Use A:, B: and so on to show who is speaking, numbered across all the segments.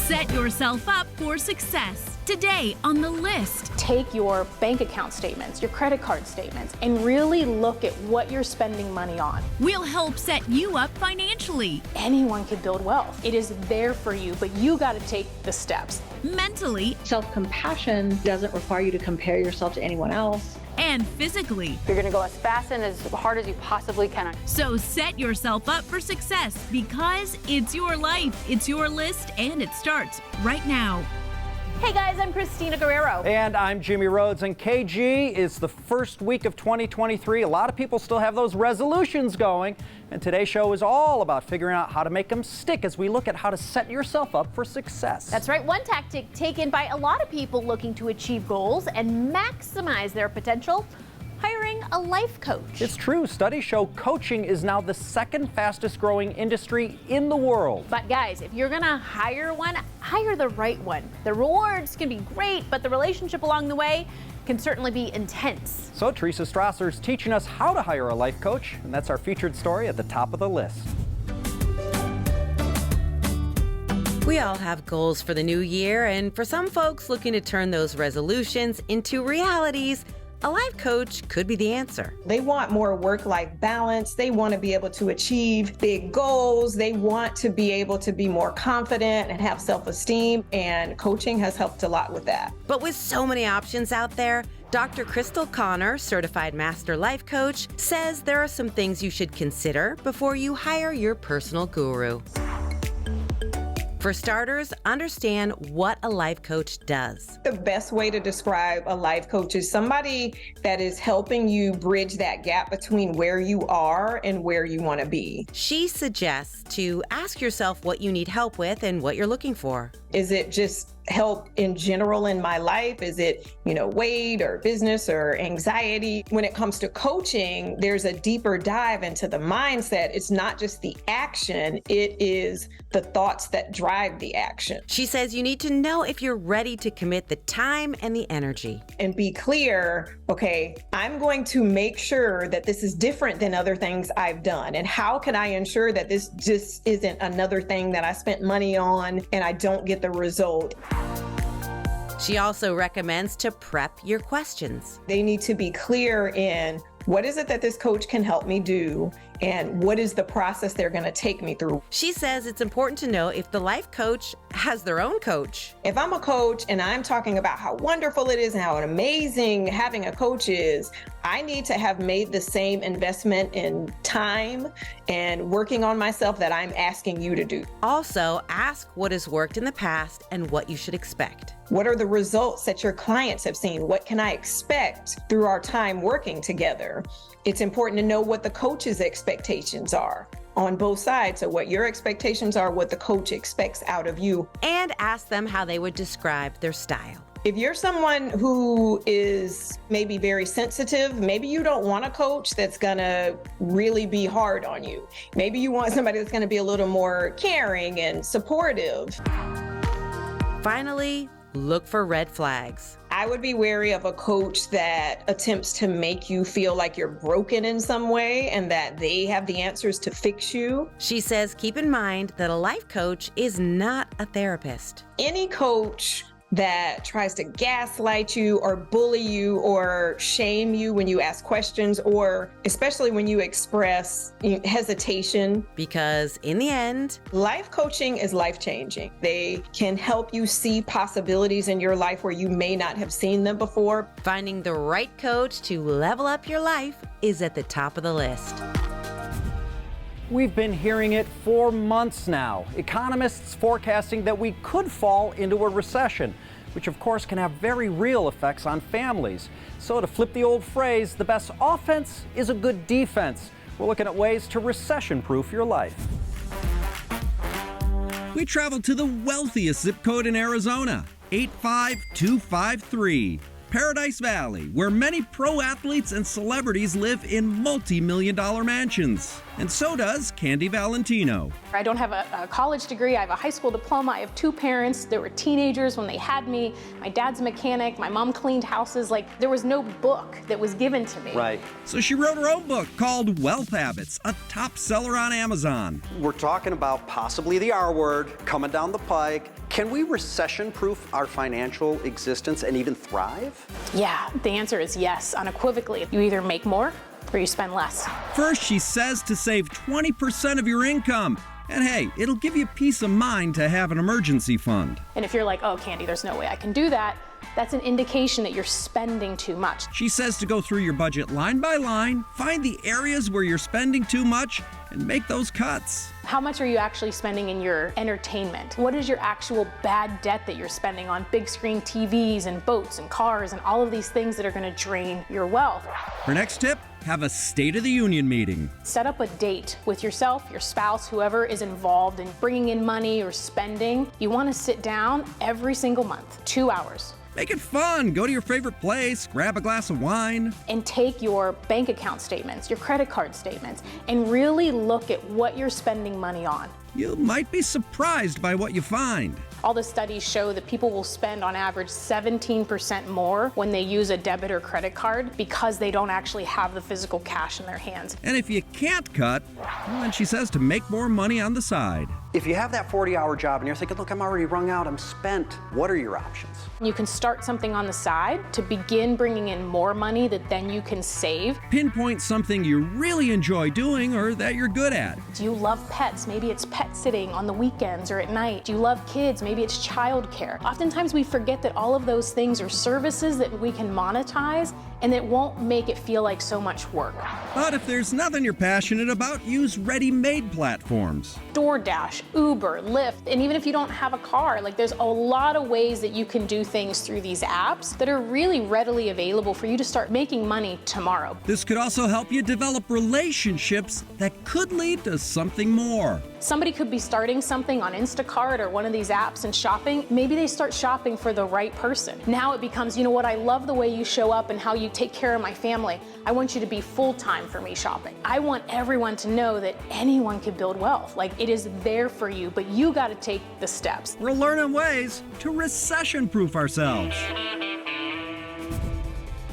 A: Set yourself up for success today on The List.
B: Take your bank account statements, your credit card statements, and really look at what you're spending money on.
A: We'll help set you up financially.
B: Anyone can build wealth. It is there for you, but you got to take the steps.
A: Mentally.
C: Self-compassion doesn't require you to compare yourself to anyone else.
A: And physically.
D: You're going to go as fast and as hard as you possibly can.
A: So set yourself up for success because it's your life, it's your list, and it starts right now.
E: Hey guys, I'm Christina Guerrero.
F: And I'm Jimmy Rhodes, and KG is the first week of 2023. A lot of people still have those resolutions going, and today's show is all about figuring out how to make them stick as we look at how to set yourself up for success.
E: That's right, one tactic taken by a lot of people looking to achieve goals and maximize their potential: hiring a life coach.
F: It's true. Studies show coaching is now the second fastest growing industry in the world.
E: But guys, if you're gonna hire one, hire the right one. The rewards can be great, but the relationship along the way can certainly be intense.
F: So Teresa Strasser's teaching us how to hire a life coach, and that's our featured story at the top of the list.
G: We all have goals for the new year, and for some folks looking to turn those resolutions into realities, a life coach could be the answer.
H: They want more work-life balance. They want to be able to achieve big goals. They want to be able to be more confident and have self-esteem, and coaching has helped a lot with that.
G: But with so many options out there, Dr. Crystal Connor, certified master life coach, says there are some things you should consider before you hire your personal guru. For starters, understand what a life coach does.
H: The best way to describe a life coach is somebody that is helping you bridge that gap between where you are and where you want to be.
G: She suggests to ask yourself what you need help with and what you're looking for.
H: Is it just help in general in my life? Is it, weight or business or anxiety? When it comes to coaching, there's a deeper dive into the mindset. It's not just the action, it is the thoughts that drive the action.
G: She says you need to know if you're ready to commit the time and the energy.
H: And be clear, okay, I'm going to make sure that this is different than other things I've done. And how can I ensure that this just isn't another thing that I spent money on and I don't get the result?
G: She also recommends to prep your questions.
H: They need to be clear in what is it that this coach can help me do, and what is the process they're going to take me through.
G: She says it's important to know if the life coach has their own coach.
H: If I'm a coach and I'm talking about how wonderful it is and how amazing having a coach is, I need to have made the same investment in time and working on myself that I'm asking you to do.
G: Also, ask what has worked in the past and what you should expect.
H: What are the results that your clients have seen? What can I expect through our time working together? It's important to know what the coach's expectations are on both sides. So what your expectations are, what the coach expects out of you.
G: And ask them how they would describe their style.
H: If you're someone who is maybe very sensitive, maybe you don't want a coach that's gonna really be hard on you. Maybe you want somebody that's gonna be a little more caring and supportive.
G: Finally, look for red flags.
H: I would be wary of a coach that attempts to make you feel like you're broken in some way and that they have the answers to fix you.
G: She says keep in mind that a life coach is not a therapist.
H: Any coach that tries to gaslight you or bully you or shame you when you ask questions, or especially when you express hesitation.
G: Because in the end,
H: life coaching is life-changing. They can help you see possibilities in your life where you may not have seen them before.
G: Finding the right coach to level up your life is at the top of the list.
F: We've been hearing it for months now. Economists forecasting that we could fall into a recession, which of course can have very real effects on families. So to flip the old phrase, the best offense is a good defense. We're looking at ways to recession-proof your life.
I: We traveled to the wealthiest zip code in Arizona, 85253. Paradise Valley, where many pro athletes and celebrities live in multi-million-dollar mansions. And so does Candy Valentino.
B: I don't have a college degree. I have a high school diploma. I have two parents. They were teenagers when they had me. My dad's a mechanic. My mom cleaned houses. There was no book that was given to me.
F: Right.
I: So she wrote her own book called Wealth Habits, a top seller on Amazon.
F: We're talking about possibly the R word coming down the pike. Can we recession-proof our financial existence and even thrive?
B: Yeah, the answer is yes, unequivocally. You either make more or you spend less.
I: First, she says to save 20% of your income. And hey, it'll give you peace of mind to have an emergency fund.
B: And if you're like, oh, Candy, there's no way I can do that, that's an indication that you're spending too much.
I: She says to go through your budget line by line, find the areas where you're spending too much, and make those cuts.
B: How much are you actually spending in your entertainment? What is your actual bad debt that you're spending on big screen TVs and boats and cars and all of these things that are going to drain your wealth?
I: Her next tip, have a State of the Union meeting.
B: Set up a date with yourself, your spouse, whoever is involved in bringing in money or spending. You want to sit down every single month, 2 hours.
I: Make it fun. Go to your favorite place, grab a glass of wine.
B: And take your bank account statements, your credit card statements, and really look at what you're spending money on.
I: You might be surprised by what you find.
B: All the studies show that people will spend on average 17% more when they use a debit or credit card because they don't actually have the physical cash in their hands.
I: And if you can't cut, well, then she says to make more money on the side.
F: If you have that 40-hour job and you're thinking, look, I'm already wrung out, I'm spent, what are your options?
B: You can start something on the side to begin bringing in more money that then you can save.
I: Pinpoint something you really enjoy doing or that you're good at.
B: Do you love pets? Maybe it's pet sitting on the weekends or at night. Do you love kids? Maybe it's childcare. Oftentimes we forget that all of those things are services that we can monetize and that won't make it feel like so much work.
I: But if there's nothing you're passionate about, use ready-made platforms.
B: DoorDash, Uber, Lyft, and even if you don't have a car, like there's a lot of ways that you can do things through these apps that are really readily available for you to start making money tomorrow.
I: This could also help you develop relationships that could lead to something more.
B: Somebody could be starting something on Instacart or one of these apps and shopping. Maybe they start shopping for the right person. Now it becomes, you know what, I love the way you show up and how you take care of my family. I want you to be full-time for me shopping. I want everyone to know that anyone can build wealth. Like, it is there for you, but you got to take the steps.
I: We're learning ways to recession-proof ourselves.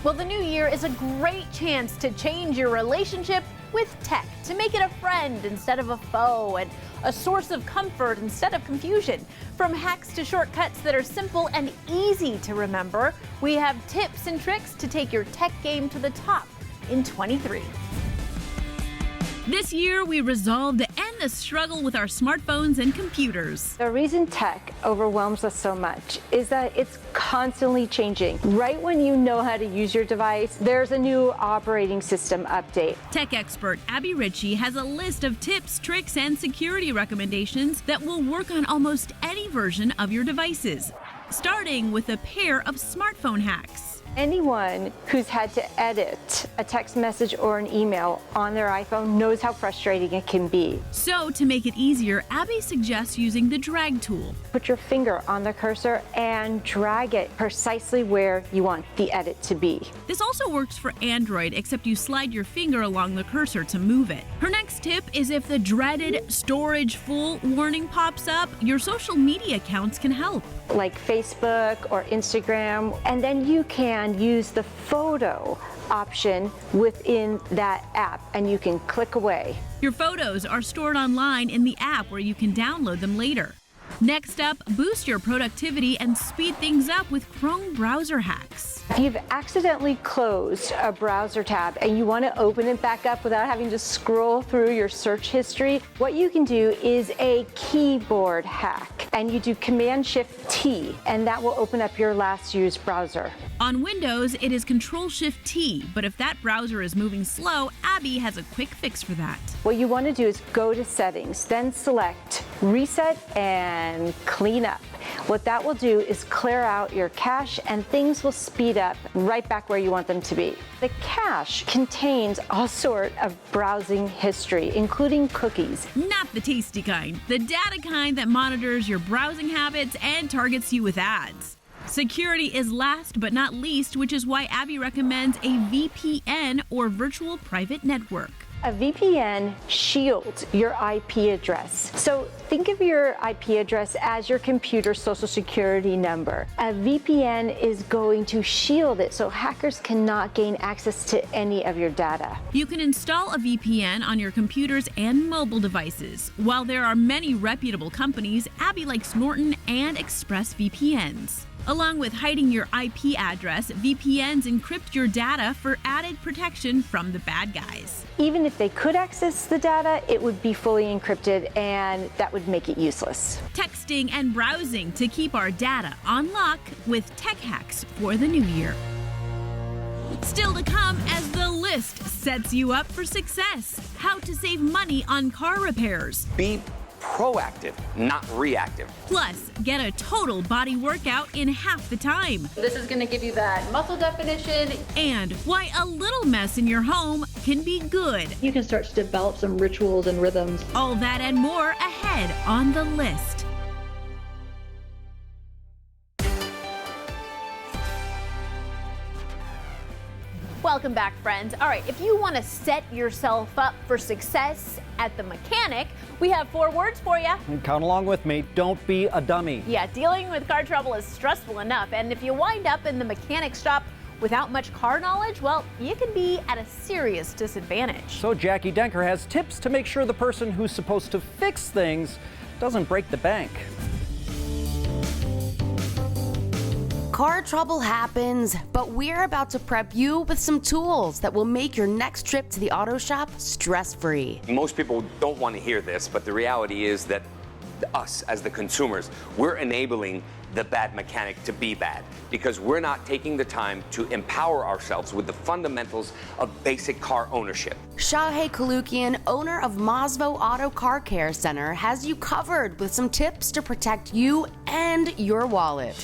E: Well, the new year is a great chance to change your relationship with tech, to make it a friend instead of a foe, and a source of comfort instead of confusion. From hacks to shortcuts that are simple and easy to remember, we have tips and tricks to take your tech game to the top in 23.
A: This year, we resolved to end the struggle with our smartphones and computers.
J: The reason tech overwhelms us so much is that it's constantly changing. Right when you know how to use your device, there's a new operating system update.
A: Tech expert Abby Ritchie has a list of tips, tricks, and security recommendations that will work on almost any version of your devices, starting with a pair of smartphone hacks.
J: Anyone who's had to edit a text message or an email on their iPhone knows how frustrating it can be.
A: So, to make it easier, Abby suggests using the drag tool.
J: Put your finger on the cursor and drag it precisely where you want the edit to be.
A: This also works for Android, except you slide your finger along the cursor to move it. Her next tip is if the dreaded storage full warning pops up, your social media accounts can help.
J: Like Facebook or Instagram, and then you can use the photo option within that app and you can click away.
A: Your photos are stored online in the app where you can download them later. Next up, boost your productivity and speed things up with Chrome browser hacks.
J: If you've accidentally closed a browser tab and you want to open it back up without having to scroll through your search history, what you can do is a keyboard hack. And you do Command-Shift-T, and that will open up your last used browser.
A: On Windows, it is Control-Shift-T, but if that browser is moving slow, Abby has a quick fix for that.
J: What you want to do is go to Settings, then select Reset and Clean Up. What that will do is clear out your cache and things will speed up right back where you want them to be. The cache contains all sorts of browsing history, including cookies.
A: Not the tasty kind, the data kind that monitors your browsing habits and targets you with ads. Security is last but not least, which is why Abby recommends a VPN or virtual private network.
J: A VPN shields your IP address. So think of your IP address as your computer social security number. A VPN is going to shield it so hackers cannot gain access to any of your data.
A: You can install a VPN on your computers and mobile devices. While there are many reputable companies, Abby likes Norton and ExpressVPNs. Along with hiding your IP address, VPNs encrypt your data for added protection from the bad guys.
J: Even if they could access the data, it would be fully encrypted and that would make it useless.
A: Texting and browsing to keep our data on lock with tech hacks for the new year. Still to come as the list sets you up for success. How to save money on car repairs.
K: Be proactive, not reactive.
A: Plus, get a total body workout in half the time.
E: This is going to give you that muscle definition.
A: And why a little mess in your home can be good.
C: You can start to develop some rituals and rhythms.
A: All that and more ahead on the list.
E: Welcome back, friends. All right, if you want to set yourself up for success at the mechanic, we have 4 words for you.
F: Count along with me. Don't be a dummy.
E: Yeah, dealing with car trouble is stressful enough, and if you wind up in the mechanic shop without much car knowledge, well, you can be at a serious disadvantage.
F: So Jackie Denker has tips to make sure the person who's supposed to fix things doesn't break the bank.
L: Car trouble happens, but we're about to prep you with some tools that will make your next trip to the auto shop stress-free.
K: Most people don't want to hear this, but the reality is that us, as the consumers, we're enabling the bad mechanic to be bad because we're not taking the time to empower ourselves with the fundamentals of basic car ownership.
L: Shahei Kalukian, owner of Masvo Auto Car Care Center, has you covered with some tips to protect you and your wallet.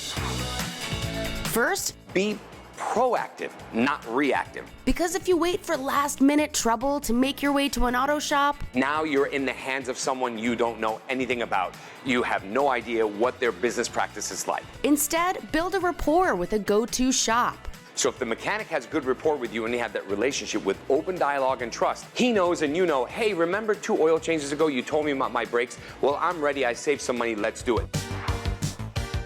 L: First,
K: be proactive, not reactive.
L: Because if you wait for last-minute trouble to make your way to an auto shop,
K: now you're in the hands of someone you don't know anything about. You have no idea what their business practice is like.
L: Instead, build a rapport with a go-to shop.
K: So if the mechanic has good rapport with you and they have that relationship with open dialogue and trust, he knows and you know, hey, remember 2 oil changes ago you told me about my brakes? Well, I'm ready, I saved some money, let's do it.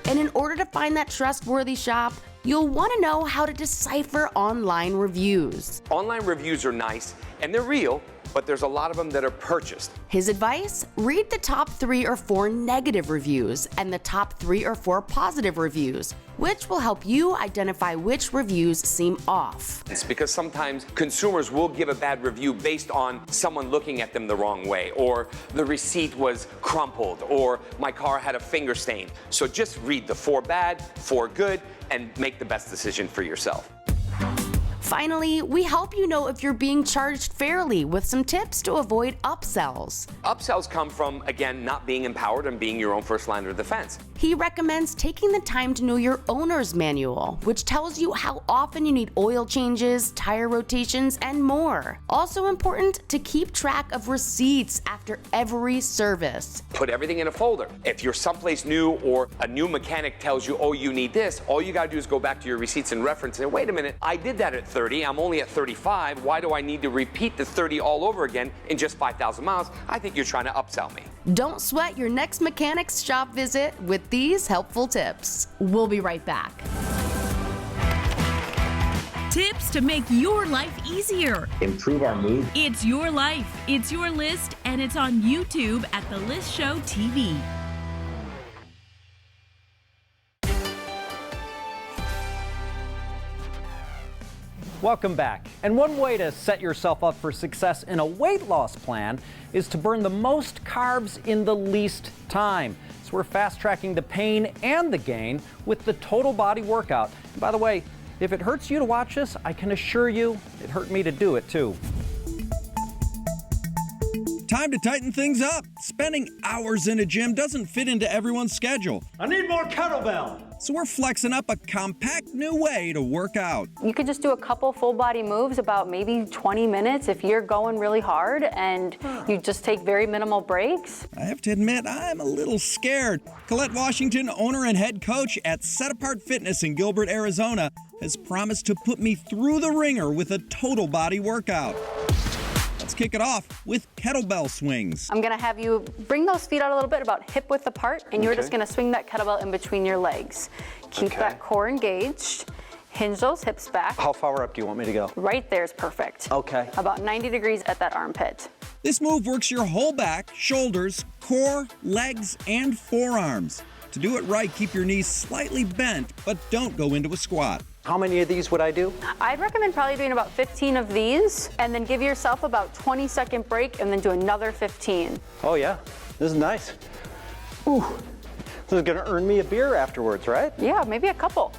L: And in order to find that trustworthy shop, you'll want to know how to decipher online reviews.
K: Online reviews are nice and they're real, but there's a lot of them that are purchased.
L: His advice? Read the top 3 or 4 negative reviews and the top 3 or 4 positive reviews, which will help you identify which reviews seem off.
K: It's because sometimes consumers will give a bad review based on someone looking at them the wrong way, or the receipt was crumpled, or my car had a finger stain. So just read the 4 bad, 4 good, and make the best decision for yourself.
L: Finally, we help you know if you're being charged fairly with some tips to avoid upsells.
K: Upsells come from, again, not being empowered and being your own first line of defense.
L: He recommends taking the time to know your owner's manual, which tells you how often you need oil changes, tire rotations, and more. Also important to keep track of receipts after every service.
K: Put everything in a folder. If you're someplace new or a new mechanic tells you, oh, you need this, all you gotta do is go back to your receipts and reference and say, wait a minute, I did that at 30, I'm only at 35, why do I need to repeat the 30 all over again in just 5,000 miles? I think you're trying to upsell me.
L: Don't sweat your next mechanic's shop visit with these helpful tips.
E: We'll be right back.
A: Tips to make your life easier.
M: Improve our mood.
A: It's your life, it's your list, and it's on YouTube at The List Show TV.
F: Welcome back. And one way to set yourself up for success in a weight loss plan is to burn the most carbs in the least time. So we're fast-tracking the pain and the gain with the total body workout. And by the way, if it hurts you to watch this, I can assure you it hurt me to do it too.
I: Time to tighten things up. Spending hours in a gym doesn't fit into everyone's schedule.
N: I need more kettlebell.
I: So we're flexing up a compact new way to work out.
D: You could just do a couple full body moves, about maybe 20 minutes if you're going really hard and you just take very minimal breaks.
I: I have to admit, I'm a little scared. Colette Washington, owner and head coach at Set Apart Fitness in Gilbert, Arizona, has promised to put me through the ringer with a total body workout. Let's kick it off with kettlebell swings.
D: I'm gonna have you bring those feet out a little bit, about hip width apart, and you're just gonna swing that kettlebell in between your legs. Keep that core engaged. Hinge those hips back.
F: How far up do you want me to go?
D: Right there is perfect.
F: Okay.
D: About 90 degrees at that armpit.
I: This move works your whole back, shoulders, core, legs, and forearms. To do it right, keep your knees slightly bent, but don't go into a squat.
F: How many of these would I do?
D: I'd recommend probably doing about 15 of these, and then give yourself about 20-second break, and then do another 15.
F: Oh yeah, this is nice. Ooh, this is gonna earn me a beer afterwards, right?
D: Yeah, maybe a couple.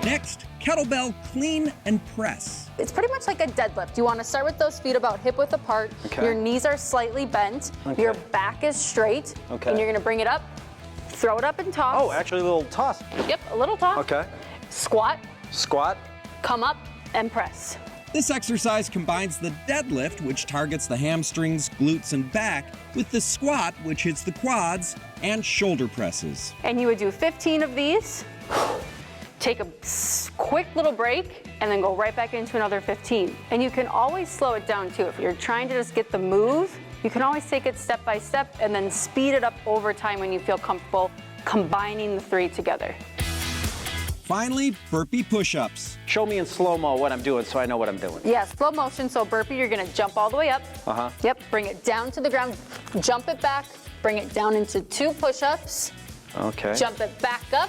I: Next, kettlebell clean and press.
D: It's pretty much like a deadlift. You want to start with those feet about hip width apart. Your knees are slightly bent. Your back is straight. And you're going to bring it up, throw it up and toss.
F: Oh, actually a little toss.
D: Yep, a little toss.
F: Okay.
D: Squat.
F: Squat.
D: Come up and press.
I: This exercise combines the deadlift, which targets the hamstrings, glutes, and back, with the squat, which hits the quads, and shoulder presses.
D: And you would do 15 of these. Take a quick little break and then go right back into another 15. And you can always slow it down too. If you're trying to just get the move, you can always take it step by step and then speed it up over time when you feel comfortable combining the three together.
I: Finally, burpee push-ups.
F: Show me in slow-mo what I'm doing so I know what I'm doing.
D: Yeah, slow motion. So burpee, you're gonna jump all the way up. Yep, bring it down to the ground, jump it back, bring it down into 2 push-ups.
F: Okay.
D: Jump it back up,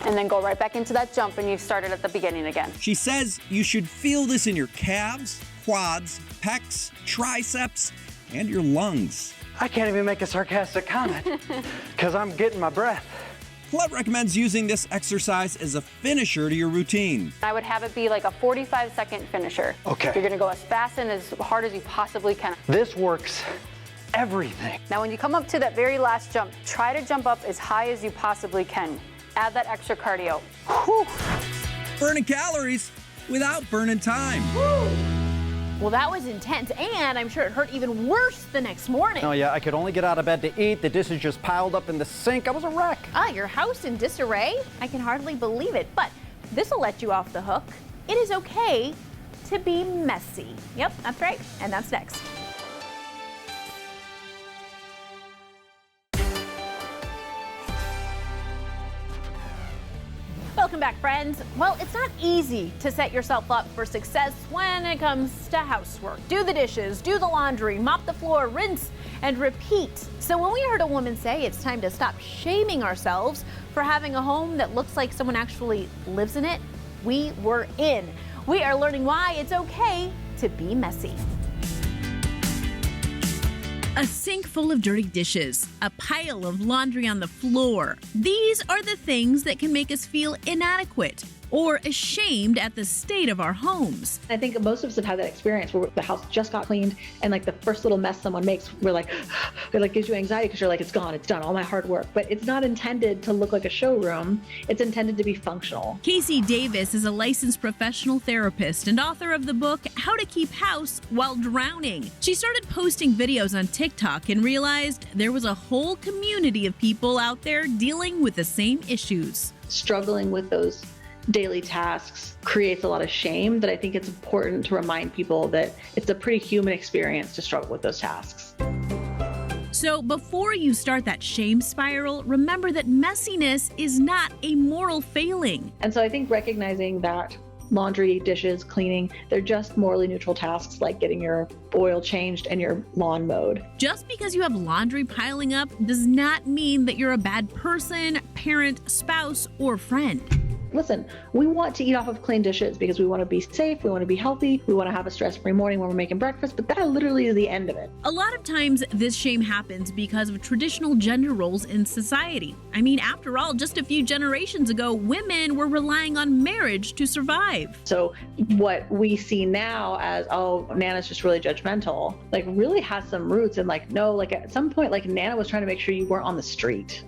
D: and then go right back into that jump, and you've started at the beginning again.
I: She says you should feel this in your calves, quads, pecs, triceps, and your lungs.
F: I can't even make a sarcastic comment because I'm getting my breath.
I: Colette recommends using this exercise as a finisher to your routine.
D: I would have it be like a 45-second finisher.
F: Okay.
D: You're gonna go as fast and as hard as you possibly can.
F: This works everything.
D: Now when you come up to that very last jump, try to jump up as high as you possibly can. Add that extra cardio. Whew.
I: Burning calories without burning time.
E: Well, that was intense, and I'm sure it hurt even worse the next morning.
F: Oh yeah, I could only get out of bed to eat. The dishes just piled up in the sink. I was a wreck.
E: Your house in disarray? I can hardly believe it, but this will let you off the hook. It is okay to be messy. Yep, that's right, and that's next. Welcome back, friends. Well, it's not easy to set yourself up for success when it comes to housework. Do the dishes, do the laundry, mop the floor, rinse and repeat. So when we heard a woman say it's time to stop shaming ourselves for having a home that looks like someone actually lives in it, we were in. We are learning why it's okay to be messy.
A: A sink full of dirty dishes, a pile of laundry on the floor. These are the things that can make us feel inadequate or ashamed at the state of our homes.
C: I think most of us have had that experience where the house just got cleaned and like the first little mess someone makes, we're like, it like gives you anxiety because you're like, it's gone, it's done, all my hard work. But it's not intended to look like a showroom. It's intended to be functional.
A: Casey Davis is a licensed professional therapist and author of the book, How to Keep House While Drowning. She started posting videos on TikTok and realized there was a whole community of people out there dealing with the same issues.
C: Struggling with those daily tasks creates a lot of shame that I think it's important to remind people that it's a pretty human experience to struggle with those tasks.
A: So before you start that shame spiral, remember that messiness is not a moral failing.
C: And so I think recognizing that laundry, dishes, cleaning, they're just morally neutral tasks like getting your oil changed and your lawn mowed.
A: Just because you have laundry piling up does not mean that you're a bad person, parent, spouse, or friend.
C: Listen, we want to eat off of clean dishes because we want to be safe, we want to be healthy, we want to have a stress-free morning when we're making breakfast, but that literally is the end of it.
A: A lot of times this shame happens because of traditional gender roles in society. I mean, after all, just a few generations ago, women were relying on marriage to survive.
C: So what we see now as, oh, Nana's just really judgmental, like really has some roots in like, no, like at some point, like Nana was trying to make sure you weren't on the street.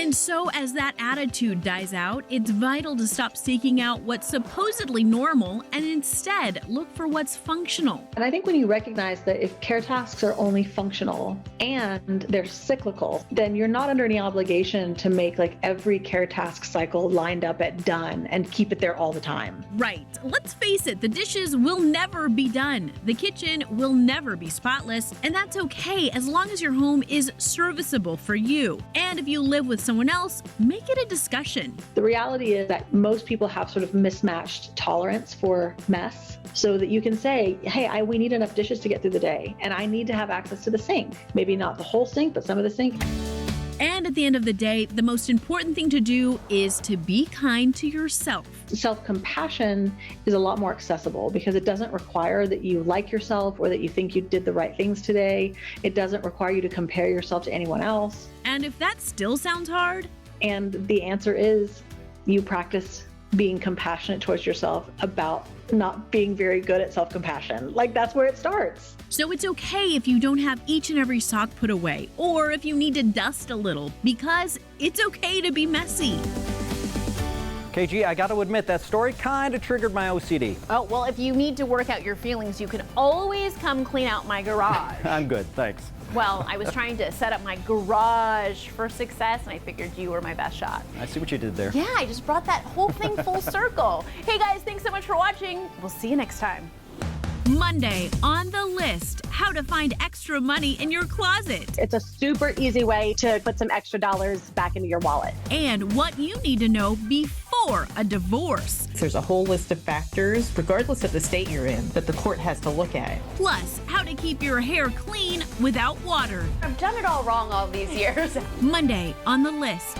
A: And so as that attitude dies out, it's vital to stop seeking out what's supposedly normal and instead look for what's functional.
C: And I think when you recognize that if care tasks are only functional and they're cyclical, then you're not under any obligation to make like every care task cycle lined up at done and keep it there all the time.
A: Right. Let's face it, the dishes will never be done. The kitchen will never be spotless, and that's okay as long as your home is serviceable for you. And if you live with someone else, make it a discussion.
C: The reality is that most people have sort of mismatched tolerance for mess, so that you can say, hey, we need enough dishes to get through the day, and I need to have access to the sink. Maybe not the whole sink, but some of the sink.
A: And at the end of the day, the most important thing to do is to be kind to yourself.
C: Self-compassion is a lot more accessible because it doesn't require that you like yourself or that you think you did the right things today. It doesn't require you to compare yourself to anyone else.
A: And if that still sounds hard?
C: And the answer is you practice being compassionate towards yourself about not being very good at self-compassion. Like, that's where it starts.
A: So it's okay if you don't have each and every sock put away, or if you need to dust a little, because it's okay to be messy.
F: KG, I got to admit, that story kind of triggered my OCD.
E: Oh, well, if you need to work out your feelings, you can always come clean out my garage.
F: I'm good, thanks.
E: Well, I was trying to set up my garage for success, and I figured you were my best shot.
F: I see what you did there.
E: Yeah, I just brought that whole thing full circle. Hey guys, thanks so much for watching. We'll see you next time.
A: Monday on the list, how to find extra money in your closet.
M: It's a super easy way to put some extra dollars back into your wallet.
A: And what you need to know before a divorce.
N: There's a whole list of factors, regardless of the state you're in, that the court has to look at.
A: Plus, how to keep your hair clean without water.
D: I've done it all wrong all these years.
A: Monday on the list.